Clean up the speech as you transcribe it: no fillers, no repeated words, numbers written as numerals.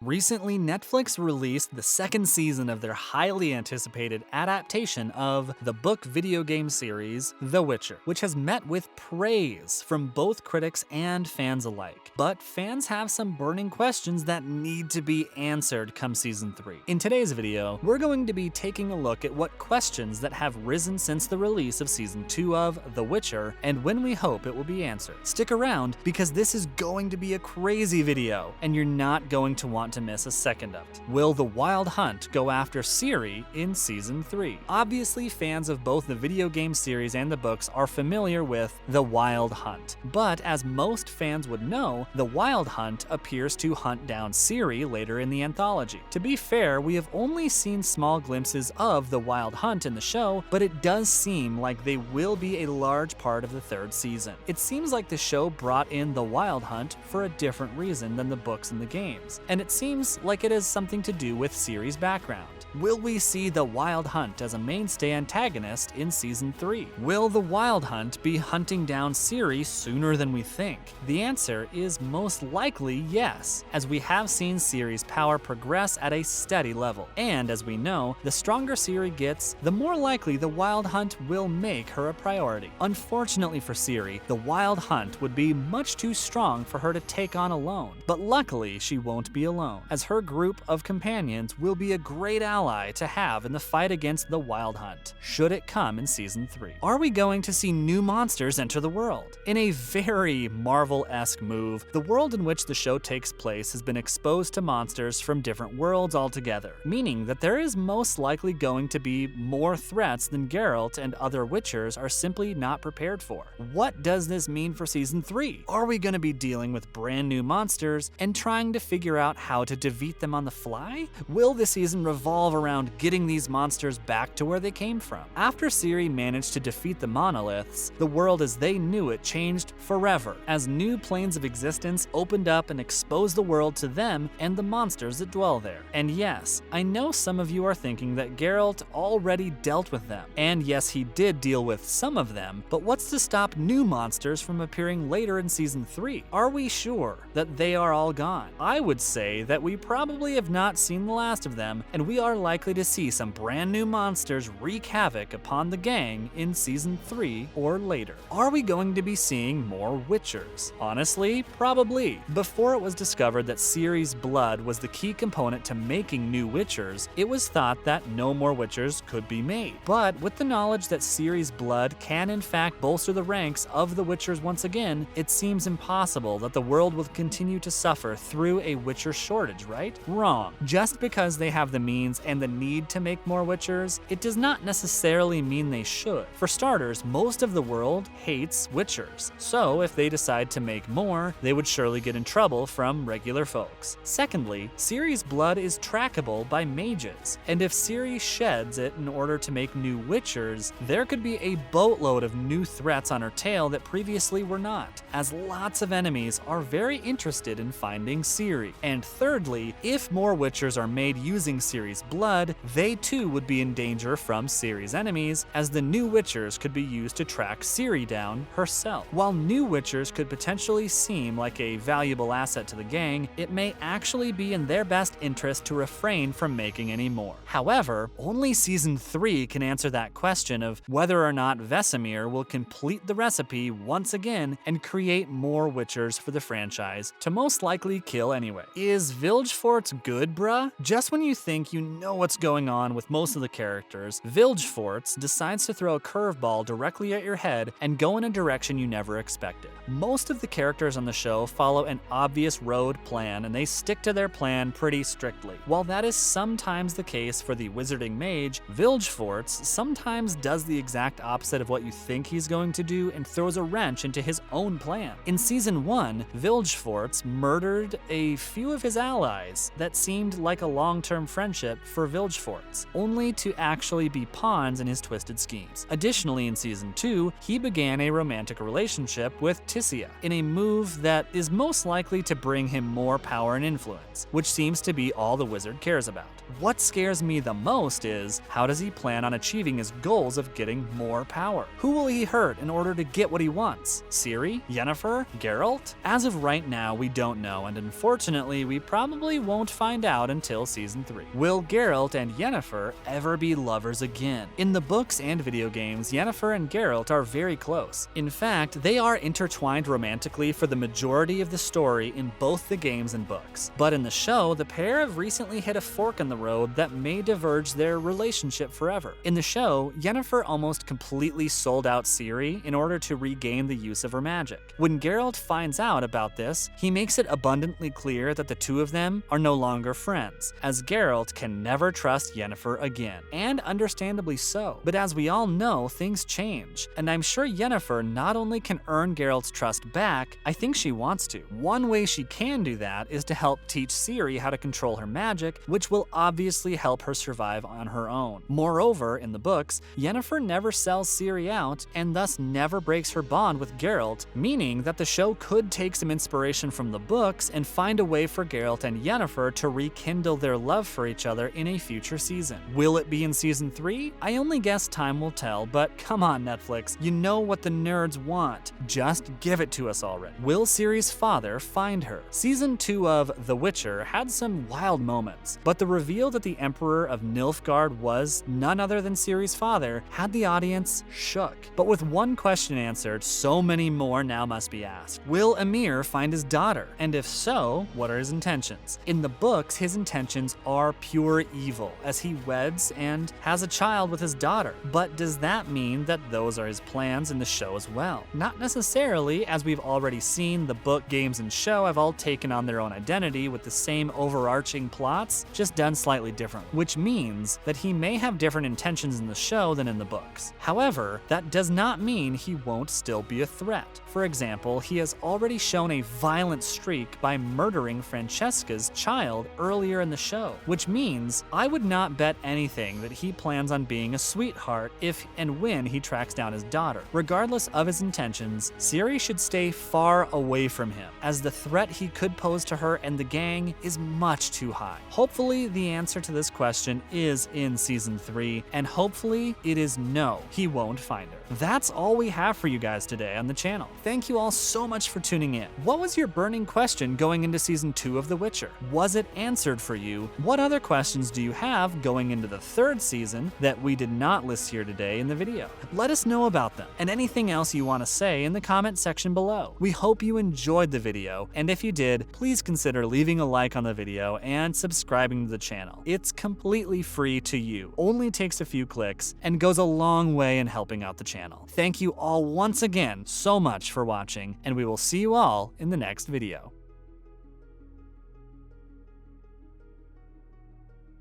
Recently, Netflix released the second season of their highly anticipated adaptation of the book video game series The Witcher, which has met with praise from both critics and fans alike. But fans have some burning questions that need to be answered come season 3. In today's video, we're going to be taking a look at what questions that have risen since the release of season 2 of The Witcher and when we hope it will be answered. Stick around because this is going to be a crazy video and you're not going to want to miss a second of it. Will the Wild Hunt go after Ciri in season 3? Obviously, fans of both the video game series and the books are familiar with the Wild Hunt, but as most fans would know, the Wild Hunt appears to hunt down Ciri later in the anthology. To be fair, we have only seen small glimpses of the Wild Hunt in the show, but it does seem like they will be a large part of the third season. It seems like the show brought in the Wild Hunt for a different reason than the books and the games, and it seems like it has something to do with Ciri's background. Will we see the Wild Hunt as a mainstay antagonist in season 3? Will the Wild Hunt be hunting down Ciri sooner than we think? The answer is most likely yes, as we have seen Ciri's power progress at a steady level. And as we know, the stronger Ciri gets, the more likely the Wild Hunt will make her a priority. Unfortunately for Ciri, the Wild Hunt would be much too strong for her to take on alone. But luckily, she won't be alone, as her group of companions will be a great ally to have in the fight against the Wild Hunt, should it come in season 3. Are we going to see new monsters enter the world? In a very Marvel-esque move, the world in which the show takes place has been exposed to monsters from different worlds altogether, meaning that there is most likely going to be more threats than Geralt and other Witchers are simply not prepared for. What does this mean for season 3? Are we going to be dealing with brand new monsters and trying to figure out how to defeat them on the fly? Will the season revolve around getting these monsters back to where they came from? After Ciri managed to defeat the monoliths, the world as they knew it changed forever, as new planes of existence opened up and exposed the world to them and the monsters that dwell there. And yes, I know some of you are thinking that Geralt already dealt with them, and yes, he did deal with some of them, but what's to stop new monsters from appearing later in season 3? Are we sure that they are all gone? I would say that we probably have not seen the last of them, and we are likely to see some brand new monsters wreak havoc upon the gang in season 3 or later. Are we going to be seeing more Witchers? Honestly, probably. Before it was discovered that Ciri's blood was the key component to making new Witchers, it was thought that no more Witchers could be made. But with the knowledge that Ciri's blood can in fact bolster the ranks of the Witchers once again, it seems impossible that the world will continue to suffer through a Witcher shortage, right? Wrong. Just because they have the means and the need to make more Witchers, it does not necessarily mean they should. For starters, most of the world hates Witchers, so if they decide to make more, they would surely get in trouble from regular folks. Secondly, Ciri's blood is trackable by mages, and if Ciri sheds it in order to make new Witchers, there could be a boatload of new threats on her tail that previously were not, as lots of enemies are very interested in finding Ciri. And thirdly, if more Witchers are made using Ciri's blood, they too would be in danger from Ciri's enemies, as the new Witchers could be used to track Ciri down herself. While new Witchers could potentially seem like a valuable asset to the gang, it may actually be in their best interest to refrain from making any more. However, only season 3 can answer that question of whether or not Vesemir will complete the recipe once again and create more Witchers for the franchise to most likely kill anyway. Is Vilgefortz good, bruh? Just when you think you know what's going on with most of the characters, Vilgefortz decides to throw a curveball directly at your head and go in a direction you never expected. Most of the characters on the show follow an obvious road plan and they stick to their plan pretty strictly. While that is sometimes the case for the wizarding mage, Vilgefortz sometimes does the exact opposite of what you think he's going to do and throws a wrench into his own plan. In season 1, Vilgefortz murdered a few of his allies that seemed like a long-term friendship for Vilgefortz, only to actually be pawns in his twisted schemes. Additionally, in season 2, he began a romantic relationship with Tissia, in a move that is most likely to bring him more power and influence, which seems to be all the wizard cares about. What scares me the most is, how does he plan on achieving his goals of getting more power? Who will he hurt in order to get what he wants? Ciri? Yennefer? Geralt? As of right now, we don't know, and unfortunately, we probably won't find out until season 3. Will Geralt and Yennefer ever be lovers again? In the books and video games, Yennefer and Geralt are very close. In fact, they are intertwined romantically for the majority of the story in both the games and books. But in the show, the pair have recently hit a fork in the road that may diverge their relationship forever. In the show, Yennefer almost completely sold out Ciri in order to regain the use of her magic. When Geralt finds out about this, he makes it abundantly clear that the two of them are no longer friends, as Geralt can never trust Yennefer again, and understandably so. But as we all know, things change, and I'm sure Yennefer not only can earn Geralt's trust back, I think she wants to. One way she can do that is to help teach Ciri how to control her magic, which will obviously help her survive on her own. Moreover, in the books, Yennefer never sells Ciri out, and thus never breaks her bond with Geralt, meaning that the show could take some inspiration from the books and find a way for Geralt and Yennefer to rekindle their love for each other in a future season. Will it be in season 3? I only guess time will tell, but come on Netflix, you know what the nerds want. Just give it to us already. Will Ciri's father find her? Season 2 of The Witcher had some wild moments, but the reveal that the Emperor of Nilfgaard was none other than Ciri's father had the audience shook. But with one question answered, so many more now must be asked. Will Emir find his daughter? And if so, what are his intentions? In the books, his intentions are pure evil, as he weds and has a child with his daughter. But does that mean that those are his plans in the show as well? Not necessarily, as we've already seen the book, games, and show have all taken on their own identity with the same overarching plots, just done slightly differently, which means that he may have different intentions in the show than in the books. However, that does not mean he won't still be a threat. For example, he has already shown a violent streak by murdering Francesca's child earlier in the show, which means I would not bet anything that he plans on being a sweetheart if and when he tracks down his daughter. Regardless of his intentions, Ciri should stay far away from him, as the threat he could pose to her and the gang is much too high. Hopefully, the answer to this question is in season 3, and hopefully it is no, he won't find her. That's all we have for you guys today on the channel. Thank you all so much for tuning in. What was your burning question going into season 2 of The Witcher? Was it answered for you? What other questions do you have going into the 3rd season that we did not list here today in the video? Let us know about them, and anything else you want to say in the comment section below. We hope you enjoyed the video, and if you did, please consider leaving a like on the video and subscribing to the channel. It's completely free to you, only takes a few clicks, and goes a long way in helping out the channel. Thank you all once again so much for watching, and we will see you all in the next video.